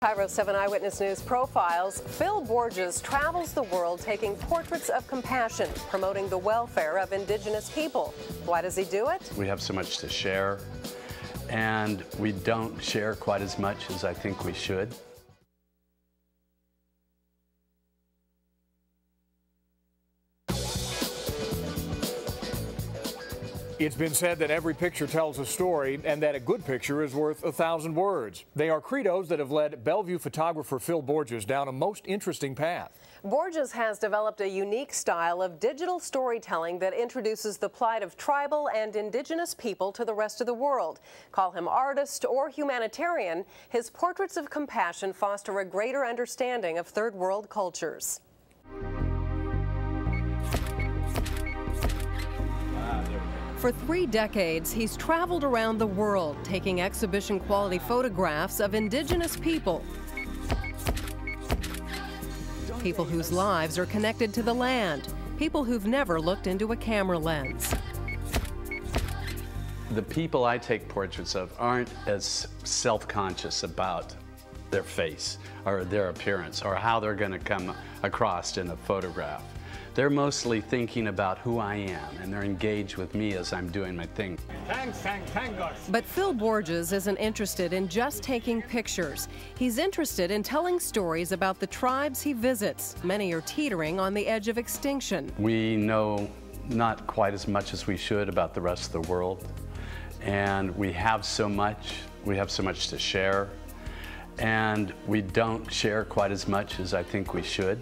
KIRO 7 Eyewitness News profiles. Phil Borges travels the world taking portraits of compassion, promoting the welfare of indigenous people. Why does he do it? We have so much to share, and we don't share quite as much as I think we should. It's been said that every picture tells a story and that a good picture is worth 1,000 words. They are credos that have led Bellevue photographer Phil Borges down a most interesting path. Borges has developed a unique style of digital storytelling that introduces the plight of tribal and indigenous people to the rest of the world. Call him artist or humanitarian, his portraits of compassion foster a greater understanding of third world cultures. For 3 decades, he's traveled around the world, taking exhibition-quality photographs of indigenous people. People whose lives are connected to the land. People who've never looked into a camera lens. The people I take portraits of aren't as self-conscious about their face or their appearance or how they're going to come across in a photograph. They're mostly thinking about who I am, and they're engaged with me as I'm doing my thing. Thanks, God. But Phil Borges isn't interested in just taking pictures. He's interested in telling stories about the tribes he visits. Many are teetering on the edge of extinction. We know not quite as much as we should about the rest of the world, and we have so much to share, and we don't share quite as much as I think we should.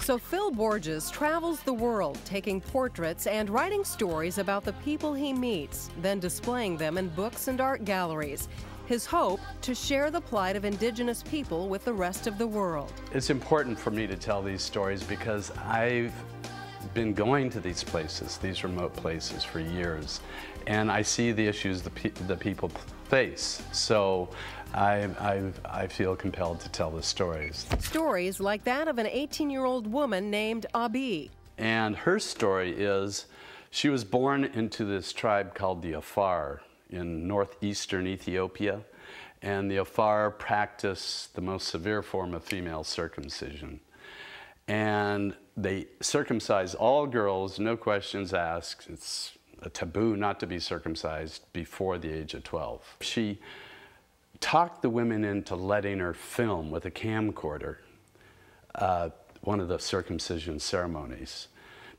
So Phil Borges travels the world, taking portraits and writing stories about the people he meets, then displaying them in books and art galleries. His hope, to share the plight of indigenous people with the rest of the world. It's important for me to tell these stories because I've been going to these places, these remote places, for years, and I see the issues the people face. So I feel compelled to tell the stories. Stories like that of an 18-year-old woman named Abi. And her story is, she was born into this tribe called the Afar in northeastern Ethiopia. And the Afar practice the most severe form of female circumcision. And they circumcise all girls, no questions asked. It's a taboo not to be circumcised before the age of 12. She talked the women into letting her film with a camcorder one of the circumcision ceremonies.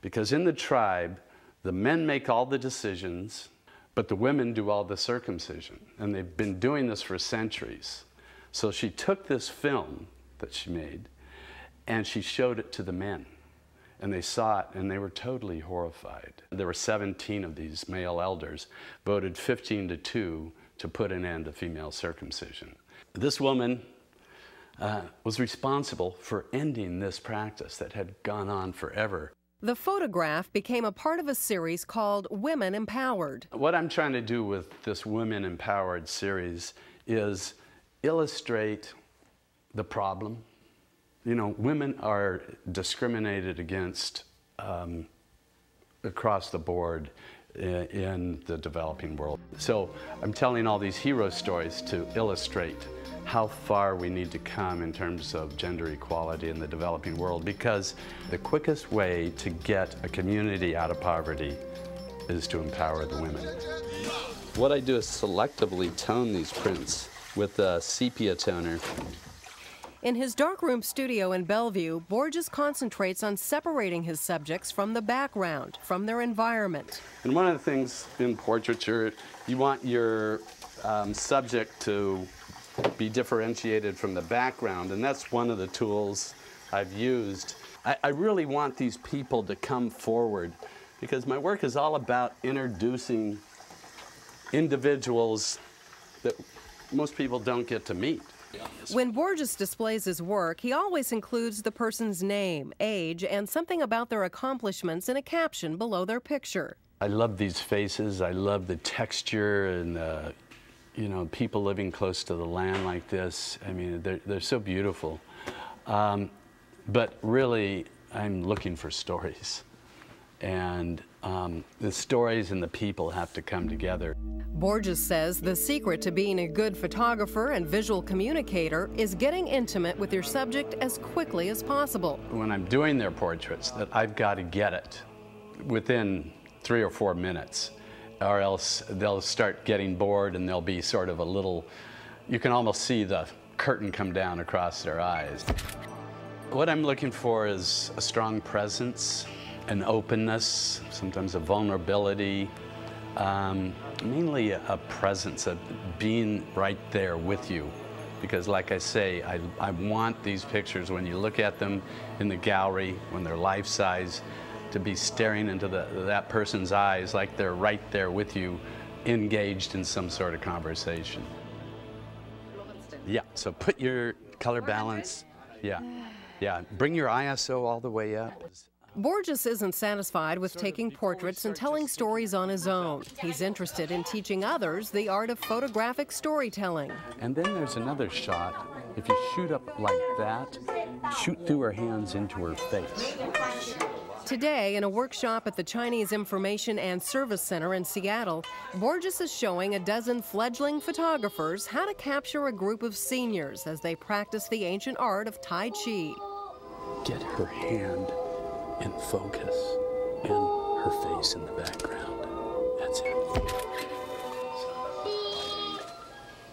Because in the tribe, the men make all the decisions, but the women do all the circumcision. And they've been doing this for centuries. So she took this film that she made, and she showed it to the men. And they saw it, and they were totally horrified. There were 17 of these male elders, voted 15-2 to put an end to female circumcision. This woman was responsible for ending this practice that had gone on forever. The photograph became a part of a series called Women Empowered. What I'm trying to do with this Women Empowered series is illustrate the problem. You know, women are discriminated against across the board in the developing world. So I'm telling all these hero stories to illustrate how far we need to come in terms of gender equality in the developing world, because the quickest way to get a community out of poverty is to empower the women. What I do is selectively tone these prints with a sepia toner. In his darkroom studio in Bellevue, Borges concentrates on separating his subjects from the background, from their environment. And one of the things in portraiture, you want your subject to be differentiated from the background, and that's one of the tools I've used. I really want these people to come forward, because my work is all about introducing individuals that most people don't get to meet. When Borges displays his work, he always includes the person's name, age, and something about their accomplishments in a caption below their picture. I love these faces. I love the texture and you know, people living close to the land like this. I mean, they're so beautiful. But really, I'm looking for stories. And The stories and the people have to come together. Borges says the secret to being a good photographer and visual communicator is getting intimate with your subject as quickly as possible. When I'm doing their portraits, that I've got to get it within 3 or 4 minutes, or else they'll start getting bored and they'll be sort of a little, you can almost see the curtain come down across their eyes. What I'm looking for is a strong presence, an openness, sometimes a vulnerability, mainly a presence of being right there with you. Because like I say, I want these pictures, when you look at them in the gallery, when they're life-size, to be staring into that person's eyes like they're right there with you, engaged in some sort of conversation. Yeah, so put your color balance, yeah, bring your ISO all the way up. Borges isn't satisfied with taking portraits and telling stories on his own. He's interested in teaching others the art of photographic storytelling. And then there's another shot. If you shoot up like that, shoot through her hands into her face. Today, in a workshop at the Chinese Information and Service Center in Seattle, Borges is showing a dozen fledgling photographers how to capture a group of seniors as they practice the ancient art of Tai Chi. Get her hand in focus and her face in the background. That's it.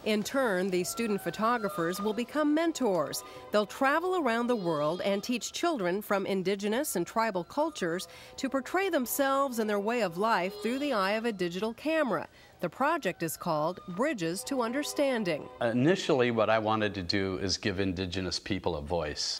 In turn, these student photographers will become mentors. They'll travel around the world and teach children from indigenous and tribal cultures to portray themselves and their way of life through the eye of a digital camera. The project is called Bridges to Understanding. Initially, what I wanted to do is give indigenous people a voice.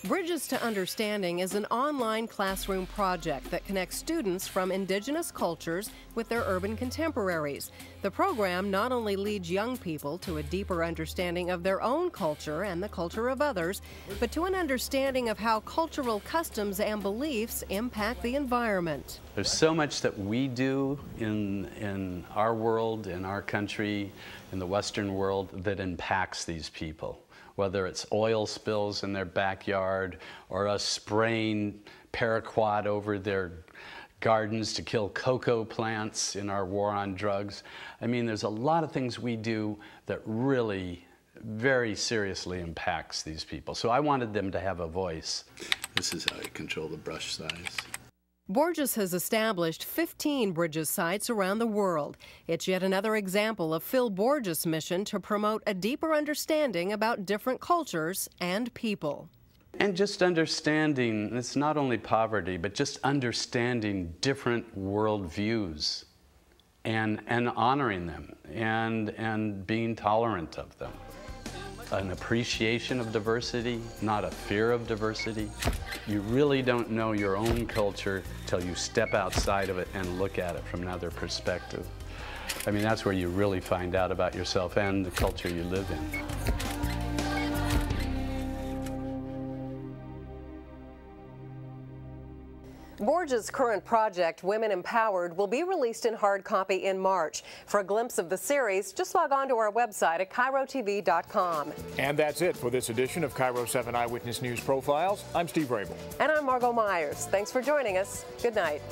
Bridges to Understanding is an online classroom project that connects students from indigenous cultures with their urban contemporaries. The program not only leads young people to a deeper understanding of their own culture and the culture of others, but to an understanding of how cultural customs and beliefs impact the environment. There's so much that we do in our world, in our country, in the Western world, that impacts these people. Whether it's oil spills in their backyard or us spraying paraquat over their gardens to kill cocoa plants in our war on drugs. I mean, there's a lot of things we do that really very seriously impacts these people. So I wanted them to have a voice. This is how you control the brush size. Borges has established 15 Bridges sites around the world. It's yet another example of Phil Borges' mission to promote a deeper understanding about different cultures and people. And just understanding, it's not only poverty, but just understanding different worldviews and honoring them and being tolerant of them. An appreciation of diversity, not a fear of diversity. You really don't know your own culture till you step outside of it and look at it from another perspective. I mean, that's where you really find out about yourself and the culture you live in. Borges' current project, Women Empowered, will be released in hard copy in March. For a glimpse of the series, just log on to our website at KIROTV.com. And that's it for this edition of KIRO 7 Eyewitness News Profiles. I'm Steve Rabel. And I'm Margot Myers. Thanks for joining us. Good night.